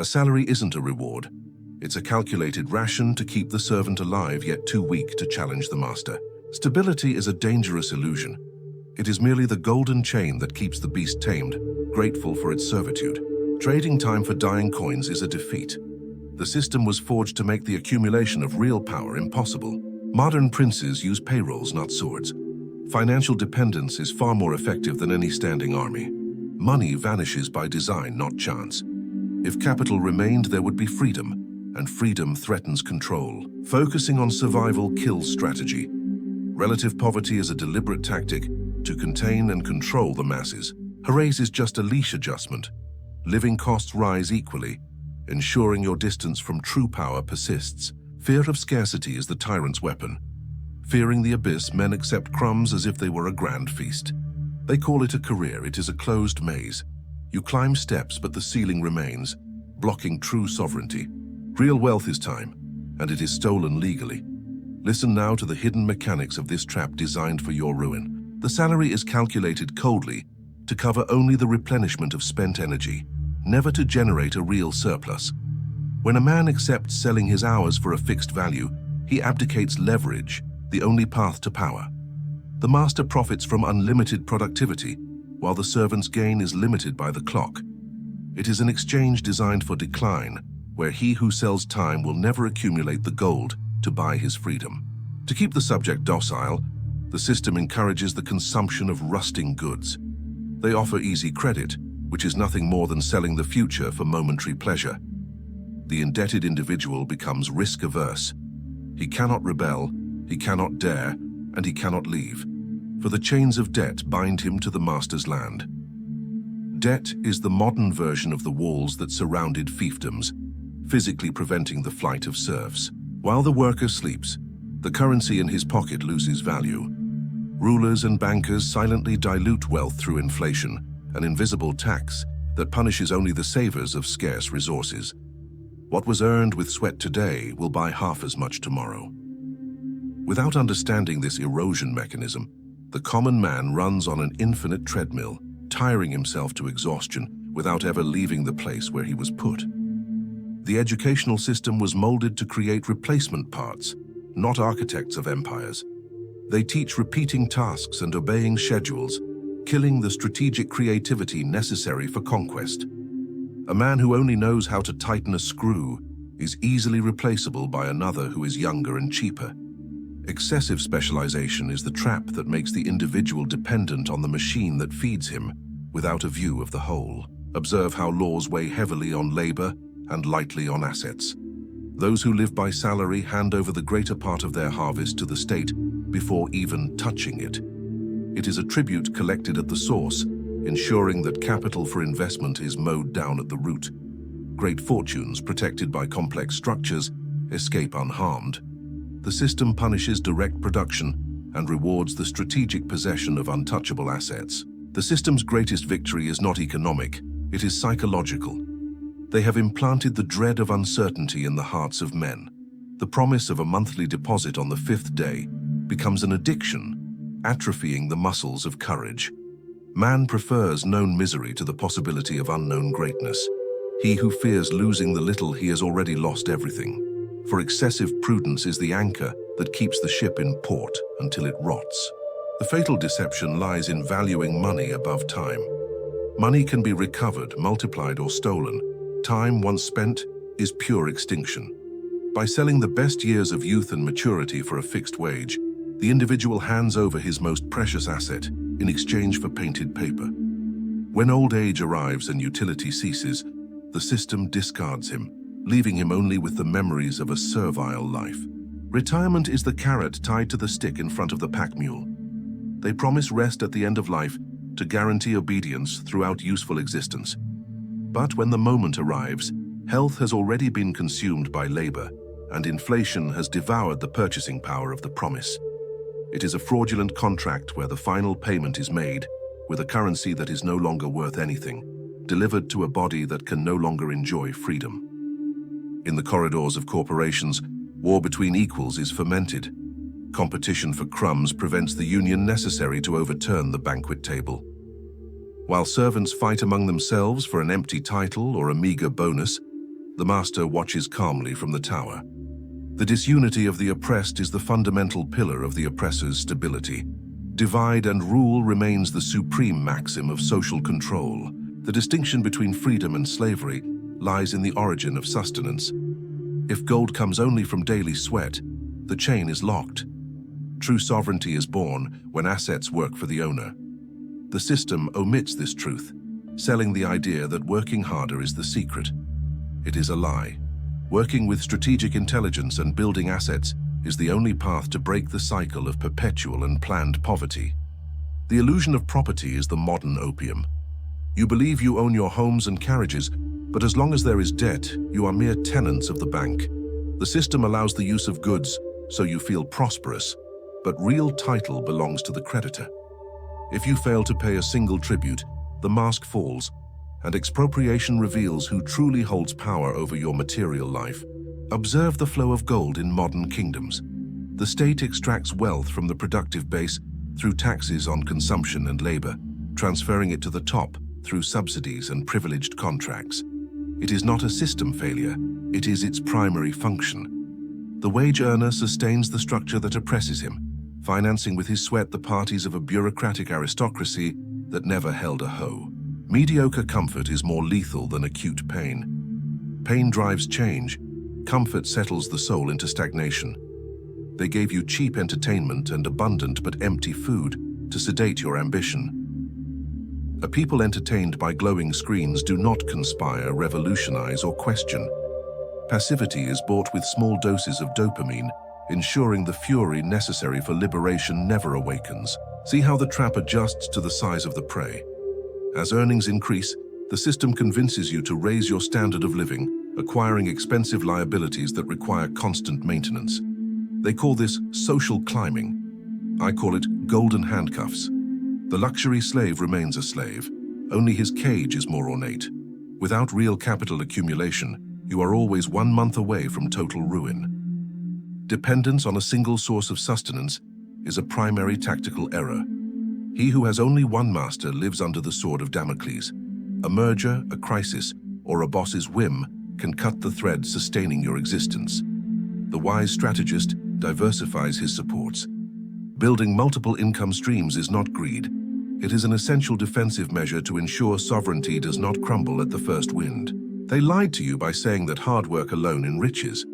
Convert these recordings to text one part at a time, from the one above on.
A salary isn't a reward. It's a calculated ration to keep the servant alive yet too weak to challenge the master. Stability is a dangerous illusion. It is merely the golden chain that keeps the beast tamed, grateful for its servitude. Trading time for dying coins is a defeat. The system was forged to make the accumulation of real power impossible. Modern princes use payrolls, not swords. Financial dependence is far more effective than any standing army. Money vanishes by design, not chance. If capital remained, there would be freedom, and freedom threatens control. Focusing on survival kills strategy. Relative poverty is a deliberate tactic to contain and control the masses. Harass is just a leash adjustment. Living costs rise equally, ensuring your distance from true power persists. Fear of scarcity is the tyrant's weapon. Fearing the abyss, men accept crumbs as if they were a grand feast. They call it a career. It is a closed maze. You climb steps, but the ceiling remains, blocking true sovereignty. Real wealth is time, and it is stolen legally. Listen now to the hidden mechanics of this trap designed for your ruin. The salary is calculated coldly to cover only the replenishment of spent energy, never to generate a real surplus. When a man accepts selling his hours for a fixed value, he abdicates leverage, the only path to power. The master profits from unlimited productivity, while the servant's gain is limited by the clock. It is an exchange designed for decline, where he who sells time will never accumulate the gold to buy his freedom. To keep the subject docile, the system encourages the consumption of rusting goods. They offer easy credit, which is nothing more than selling the future for momentary pleasure. The indebted individual becomes risk-averse. He cannot rebel, he cannot dare, and he cannot leave, for the chains of debt bind him to the master's land. Debt is the modern version of the walls that surrounded fiefdoms, physically preventing the flight of serfs. While the worker sleeps, the currency in his pocket loses value. Rulers and bankers silently dilute wealth through inflation, an invisible tax that punishes only the savers of scarce resources. What was earned with sweat today will buy half as much tomorrow. Without understanding this erosion mechanism, the common man runs on an infinite treadmill, tiring himself to exhaustion without ever leaving the place where he was put. The educational system was molded to create replacement parts, not architects of empires. They teach repeating tasks and obeying schedules, killing the strategic creativity necessary for conquest. A man who only knows how to tighten a screw is easily replaceable by another who is younger and cheaper. Excessive specialization is the trap that makes the individual dependent on the machine that feeds him, without a view of the whole. Observe how laws weigh heavily on labor and lightly on assets. Those who live by salary hand over the greater part of their harvest to the state before even touching it. It is a tribute collected at the source, ensuring that capital for investment is mowed down at the root. Great fortunes, protected by complex structures, escape unharmed. The system punishes direct production and rewards the strategic possession of untouchable assets. The system's greatest victory is not economic, it is psychological. They have implanted the dread of uncertainty in the hearts of men. The promise of a monthly deposit on the 5th day becomes an addiction, atrophying the muscles of courage. Man prefers known misery to the possibility of unknown greatness. He who fears losing the little he has already lost everything. For excessive prudence is the anchor that keeps the ship in port until it rots. The fatal deception lies in valuing money above time. Money can be recovered, multiplied, or stolen. Time once spent is pure extinction. By selling the best years of youth and maturity for a fixed wage, the individual hands over his most precious asset in exchange for painted paper. When old age arrives and utility ceases, the system discards him, leaving him only with the memories of a servile life. Retirement is the carrot tied to the stick in front of the pack mule. They promise rest at the end of life to guarantee obedience throughout useful existence. But when the moment arrives, health has already been consumed by labor, and inflation has devoured the purchasing power of the promise. It is a fraudulent contract where the final payment is made with a currency that is no longer worth anything, delivered to a body that can no longer enjoy freedom. In the corridors of corporations, war between equals is fomented. Competition for crumbs prevents the union necessary to overturn the banquet table. While servants fight among themselves for an empty title or a meager bonus, The master watches calmly from the tower. The disunity of the oppressed is the fundamental pillar of the oppressor's stability. Divide and rule remains the supreme maxim of social control. The distinction between freedom and slavery lies in the origin of sustenance. If gold comes only from daily sweat, the chain is locked. True sovereignty is born when assets work for the owner. The system omits this truth, selling the idea that working harder is the secret. It is a lie. Working with strategic intelligence and building assets is the only path to break the cycle of perpetual and planned poverty. The illusion of property is the modern opium. You believe you own your homes and carriages, but as long as there is debt, you are mere tenants of the bank. The system allows the use of goods, so you feel prosperous, but real title belongs to the creditor. If you fail to pay a single tribute, the mask falls, and expropriation reveals who truly holds power over your material life. Observe the flow of gold in modern kingdoms. The state extracts wealth from the productive base through taxes on consumption and labor, transferring it to the top through subsidies and privileged contracts. It is not a system failure, it is its primary function. The wage earner sustains the structure that oppresses him, financing with his sweat the parties of a bureaucratic aristocracy that never held a hoe. Mediocre comfort is more lethal than acute pain. Pain drives change. Comfort settles the soul into stagnation. They gave you cheap entertainment and abundant but empty food to sedate your ambition. A people entertained by glowing screens do not conspire, revolutionize, or question. Passivity is bought with small doses of dopamine, ensuring the fury necessary for liberation never awakens. See how the trap adjusts to the size of the prey. As earnings increase, the system convinces you to raise your standard of living, acquiring expensive liabilities that require constant maintenance. They call this social climbing. I call it golden handcuffs. The luxury slave remains a slave. Only his cage is more ornate. Without real capital accumulation, you are always 1 month away from total ruin. Dependence on a single source of sustenance is a primary tactical error. He who has only one master lives under the sword of Damocles. A merger, a crisis, or a boss's whim can cut the thread sustaining your existence. The wise strategist diversifies his supports. Building multiple income streams is not greed. It is an essential defensive measure to ensure sovereignty does not crumble at the first wind. They lied to you by saying that hard work alone enriches.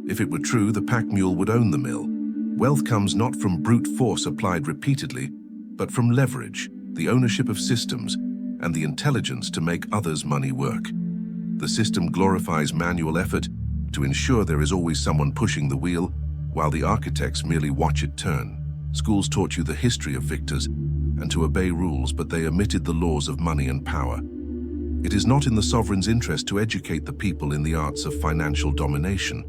If it were true, the pack mule would own the mill. Wealth comes not from brute force applied repeatedly, but from leverage, the ownership of systems, and the intelligence to make others' money work. The system glorifies manual effort to ensure there is always someone pushing the wheel, while the architects merely watch it turn. Schools taught you the history of victors and to obey rules, but they omitted the laws of money and power. It is not in the sovereign's interest to educate the people in the arts of financial domination.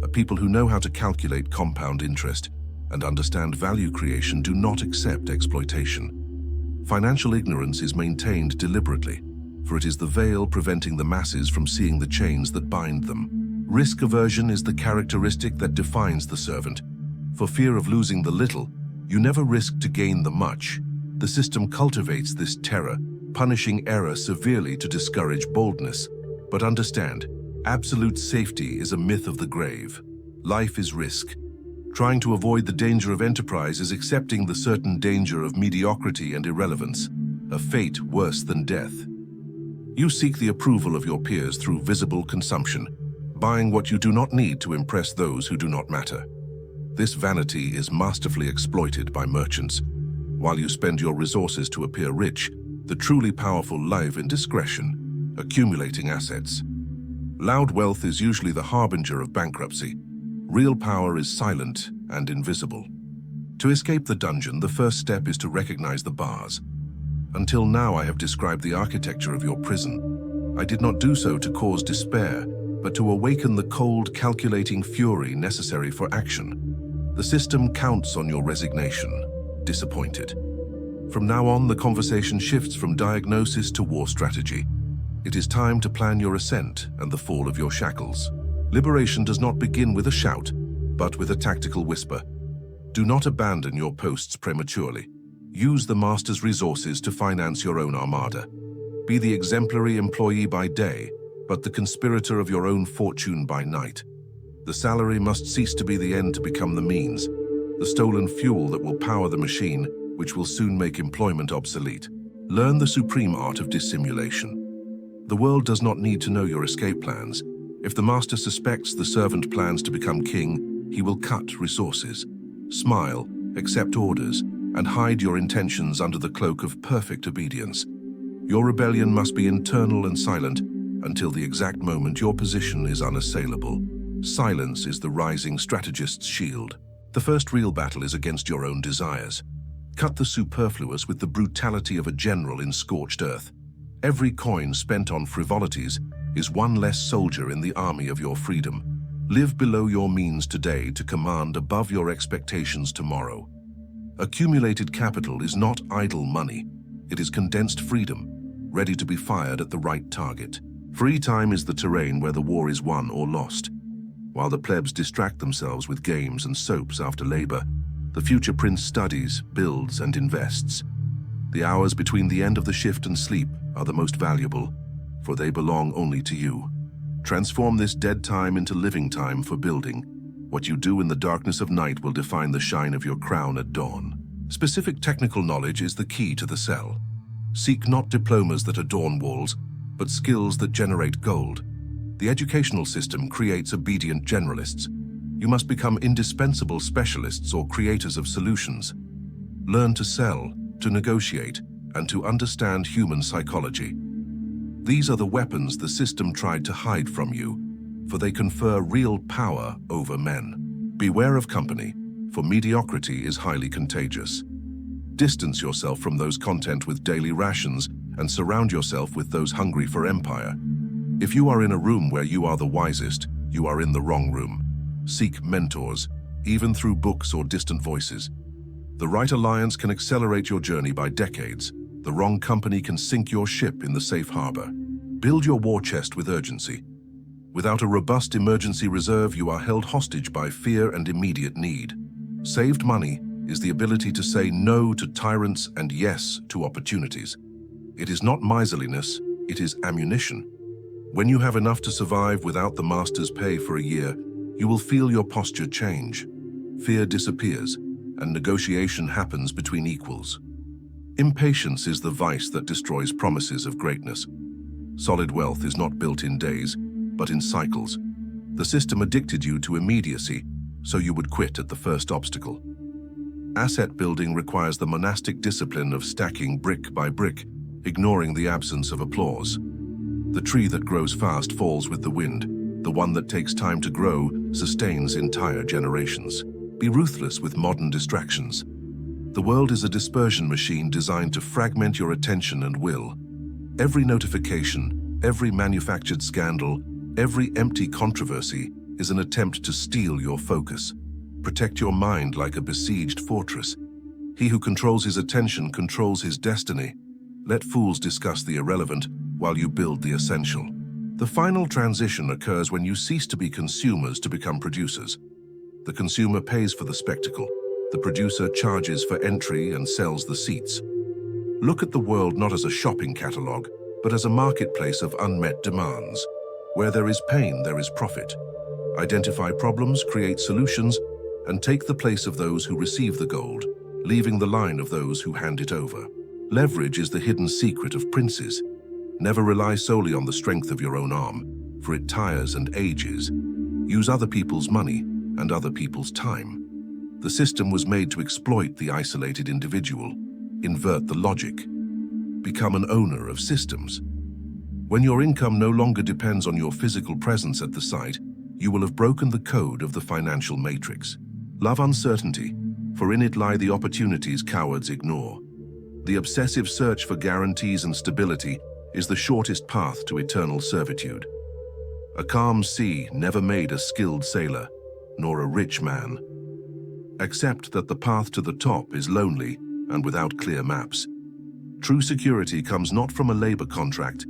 A people who know how to calculate compound interest and understand value creation do not accept exploitation. Financial ignorance is maintained deliberately, for it is the veil preventing the masses from seeing the chains that bind them. Risk aversion is the characteristic that defines the servant. For fear of losing the little, you never risk to gain the much. The system cultivates this terror, punishing error severely to discourage boldness. But understand, absolute safety is a myth of the grave. Life is risk. Trying to avoid the danger of enterprise is accepting the certain danger of mediocrity and irrelevance, a fate worse than death. You seek the approval of your peers through visible consumption, buying what you do not need to impress those who do not matter. This vanity is masterfully exploited by merchants. While you spend your resources to appear rich, the truly powerful live in discretion, accumulating assets. Loud wealth is usually the harbinger of bankruptcy. Real power is silent and invisible. To escape the dungeon, the first step is to recognize the bars. Until now, I have described the architecture of your prison. I did not do so to cause despair, but to awaken the cold, calculating fury necessary for action. The system counts on your resignation, disappointed. From now on, the conversation shifts from diagnosis to war strategy. It is time to plan your ascent and the fall of your shackles. Liberation does not begin with a shout, but with a tactical whisper. Do not abandon your posts prematurely. Use the master's resources to finance your own armada. Be the exemplary employee by day, but the conspirator of your own fortune by night. The salary must cease to be the end to become the means, the stolen fuel that will power the machine, which will soon make employment obsolete. Learn the supreme art of dissimulation. The world does not need to know your escape plans. If the master suspects the servant plans to become king, he will cut resources, smile, accept orders, and hide your intentions under the cloak of perfect obedience. Your rebellion must be internal and silent until the exact moment your position is unassailable. Silence is the rising strategist's shield. The first real battle is against your own desires. Cut the superfluous with the brutality of a general in scorched earth. Every coin spent on frivolities is one less soldier in the army of your freedom. Live below your means today to command above your expectations tomorrow. Accumulated capital is not idle money. It is condensed freedom, ready to be fired at the right target. Free time is the terrain where the war is won or lost. While the plebs distract themselves with games and soaps after labor, the future prince studies, builds, and invests. The hours between the end of the shift and sleep are the most valuable, for they belong only to you. Transform this dead time into living time for building. What you do in the darkness of night will define the shine of your crown at dawn. Specific technical knowledge is the key to the cell. Seek not diplomas that adorn walls, but skills that generate gold. The educational system creates obedient generalists. You must become indispensable specialists or creators of solutions. Learn to sell, to negotiate, and to understand human psychology. These are the weapons the system tried to hide from you, for they confer real power over men. Beware of company, for mediocrity is highly contagious. Distance yourself from those content with daily rations and surround yourself with those hungry for empire. If you are in a room where you are the wisest, you are in the wrong room. Seek mentors, even through books or distant voices. The right alliance can accelerate your journey by decades. The wrong company can sink your ship in the safe harbor. Build your war chest with urgency. Without a robust emergency reserve, you are held hostage by fear and immediate need. Saved money is the ability to say no to tyrants and yes to opportunities. It is not miserliness, it is ammunition. When you have enough to survive without the master's pay for a year, you will feel your posture change. Fear disappears, and negotiation happens between equals. Impatience is the vice that destroys promises of greatness. Solid wealth is not built in days, but in cycles. The system addicted you to immediacy, so you would quit at the first obstacle. Asset building requires the monastic discipline of stacking brick by brick, ignoring the absence of applause. The tree that grows fast falls with the wind. The one that takes time to grow sustains entire generations. Be ruthless with modern distractions. The world is a dispersion machine designed to fragment your attention and will. Every notification, every manufactured scandal, every empty controversy is an attempt to steal your focus. Protect your mind like a besieged fortress. He who controls his attention controls his destiny. Let fools discuss the irrelevant while you build the essential. The final transition occurs when you cease to be consumers to become producers. The consumer pays for the spectacle. The producer charges for entry and sells the seats. Look at the world not as a shopping catalog, but as a marketplace of unmet demands. Where there is pain, there is profit. Identify problems, create solutions, and take the place of those who receive the gold, leaving the line of those who hand it over. Leverage is the hidden secret of princes. Never rely solely on the strength of your own arm, for it tires and ages. Use other people's money and other people's time. The system was made to exploit the isolated individual. Invert the logic. Become an owner of systems. When your income no longer depends on your physical presence at the site, you will have broken the code of the financial matrix. Love uncertainty, for in it lie the opportunities cowards ignore. The obsessive search for guarantees and stability is the shortest path to eternal servitude. A calm sea never made a skilled sailor, nor a rich man. Accept that the path to the top is lonely and without clear maps. True security comes not from a labor contract,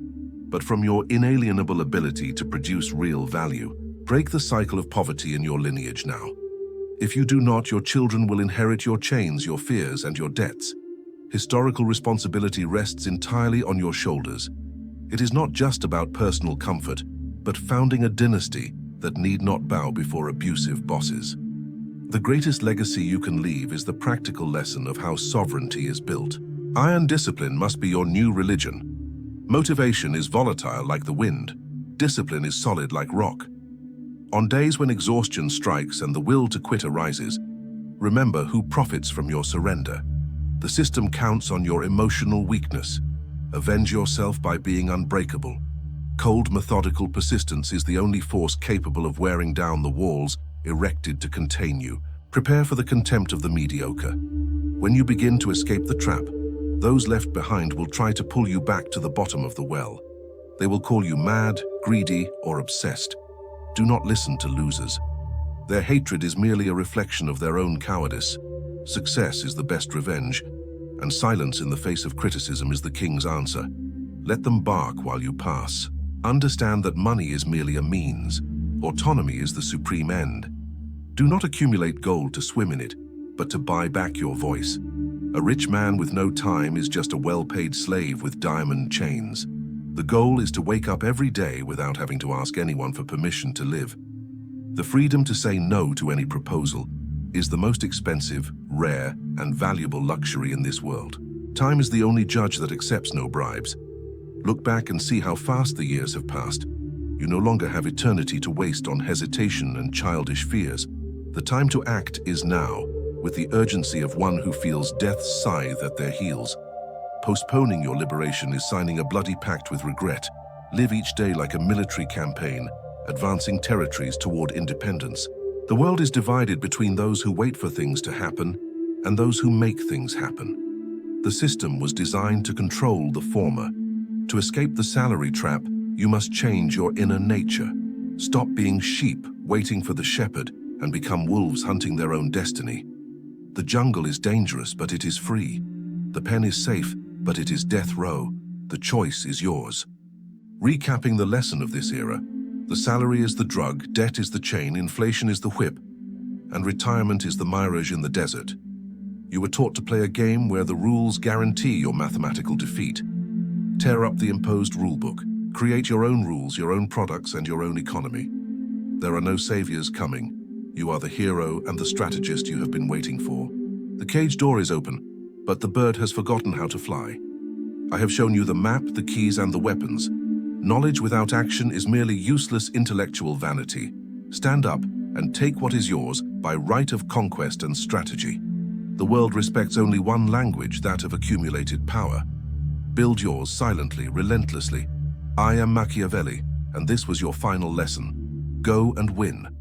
but from your inalienable ability to produce real value. Break the cycle of poverty in your lineage now. If you do not, your children will inherit your chains, your fears, and your debts. Historical responsibility rests entirely on your shoulders. It is not just about personal comfort, but founding a dynasty that need not bow before abusive bosses. The greatest legacy you can leave is the practical lesson of how sovereignty is built. Iron discipline must be your new religion. Motivation is volatile like the wind. Discipline is solid like rock. On days when exhaustion strikes and the will to quit arises, remember who profits from your surrender. The system counts on your emotional weakness. Avenge yourself by being unbreakable. Cold, methodical persistence is the only force capable of wearing down the walls erected to contain you. Prepare for the contempt of the mediocre. When you begin to escape the trap, those left behind will try to pull you back to the bottom of the well. They will call you mad, greedy, or obsessed. Do not listen to losers. Their hatred is merely a reflection of their own cowardice. Success is the best revenge, and silence in the face of criticism is the king's answer. Let them bark while you pass. Understand that money is merely a means. Autonomy is the supreme end. Do not accumulate gold to swim in it, but to buy back your voice. A rich man with no time is just a well-paid slave with diamond chains. The goal is to wake up every day without having to ask anyone for permission to live. The freedom to say no to any proposal is the most expensive, rare, and valuable luxury in this world. Time is the only judge that accepts no bribes. Look back and see how fast the years have passed. You no longer have eternity to waste on hesitation and childish fears. The time to act is now, with the urgency of one who feels death's scythe at their heels. Postponing your liberation is signing a bloody pact with regret. Live each day like a military campaign, advancing territories toward independence. The world is divided between those who wait for things to happen and those who make things happen. The system was designed to control the former. To escape the salary trap, you must change your inner nature. Stop being sheep waiting for the shepherd and become wolves hunting their own destiny. The jungle is dangerous, but it is free. The pen is safe, but it is death row. The choice is yours. Recapping the lesson of this era, the salary is the drug, debt is the chain, inflation is the whip, and retirement is the mirage in the desert. You were taught to play a game where the rules guarantee your mathematical defeat. Tear up the imposed rulebook. Create your own rules, your own products, and your own economy. There are no saviors coming. You are the hero and the strategist you have been waiting for. The cage door is open, but the bird has forgotten how to fly. I have shown you the map, the keys, and the weapons. Knowledge without action is merely useless intellectual vanity. Stand up and take what is yours by right of conquest and strategy. The world respects only one language, that of accumulated power. Build yours silently, relentlessly. I am Machiavelli, and this was your final lesson. Go and win.